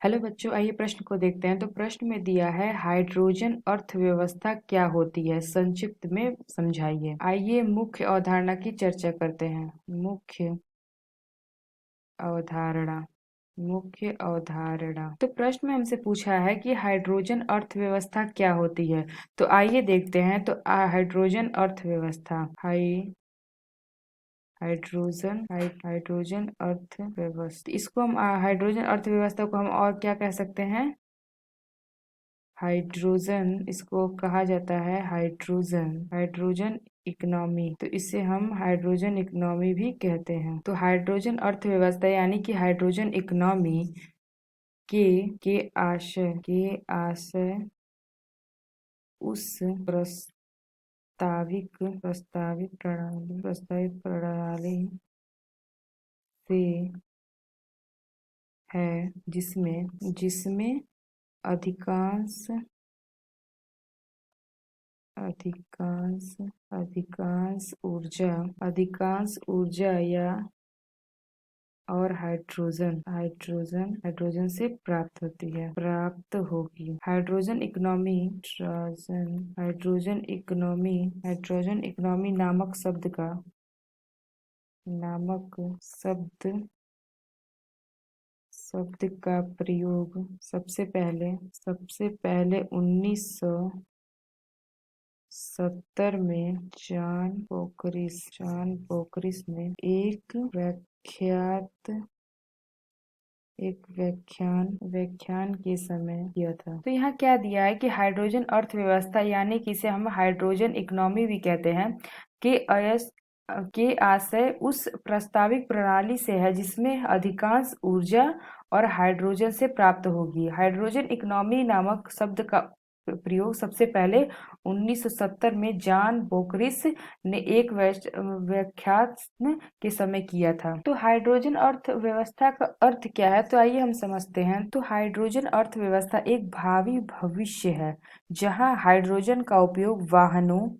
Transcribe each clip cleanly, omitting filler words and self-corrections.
Hello बच्चों, आइए प्रश्न को देखते हैं। तो प्रश्न में दिया है हाइड्रोजन अर्थव्यवस्था क्या होती है, संक्षिप्त में समझाइए। आइए मुख्य अवधारणा की चर्चा करते हैं। अवधारणा मुख्य अवधारणा। तो प्रश्न में हमसे पूछा है कि हाइड्रोजन अर्थव्यवस्था क्या होती है। तो आइए देखते हैं। तो हाइड्रोजन अर्थव्यवस्था हाइड्रोजन अर्थव्यवस्था, इसको हम हाइड्रोजन अर्थव्यवस्था को हम और क्या कह सकते हैं? हाइड्रोजन, इसको कहा जाता है हाइड्रोजन इकोनॉमी। तो इसे हम हाइड्रोजन इकोनॉमी भी कहते हैं। तो हाइड्रोजन अर्थव्यवस्था यानी कि हाइड्रोजन इकोनॉमी के आशय उस प्रस्तावित प्रणाली से है जिसमें अधिकांश ऊर्जा या और हाइड्रोजन से प्राप्त होगी। हाइड्रोजन इकोनॉमी नामक शब्द का प्रयोग सबसे पहले 1970 में जॉन बोकरिस ने एक व्याख्यान के समय किया था। तो यहाँ क्या दिया है कि हाइड्रोजन अर्थव्यवस्था यानी कि इसे हम हाइड्रोजन इकोनॉमी भी कहते हैं के आशय उस प्रस्तावित प्रणाली से है जिसमें अधिकांश ऊर्जा और हाइड्रोजन से प्राप्त होगी। हाइड्रोजन इकोनॉमी नामक शब्द का प्रयोग सबसे पहले 1970 में जॉन बोकरिस ने एक व्याख्यान के समय किया था। तो हाइड्रोजन अर्थव्यवस्था का अर्थ क्या है, तो आइए हम समझते हैं। तो हाइड्रोजन अर्थव्यवस्था एक भावी भविष्य है जहां हाइड्रोजन का उपयोग वाहनों,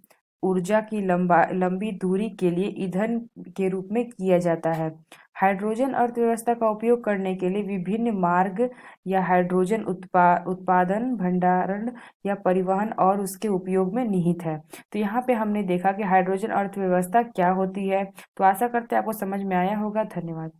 ऊर्जा की लंबी दूरी के लिए ईंधन के रूप में किया जाता है। हाइड्रोजन अर्थव्यवस्था का उपयोग करने के लिए विभिन्न मार्ग या हाइड्रोजन उत्पादन, भंडारण या परिवहन और उसके उपयोग में निहित है। तो यहाँ पे हमने देखा कि हाइड्रोजन अर्थव्यवस्था क्या होती है। तो आशा करते हैं आपको समझ में आया होगा। धन्यवाद।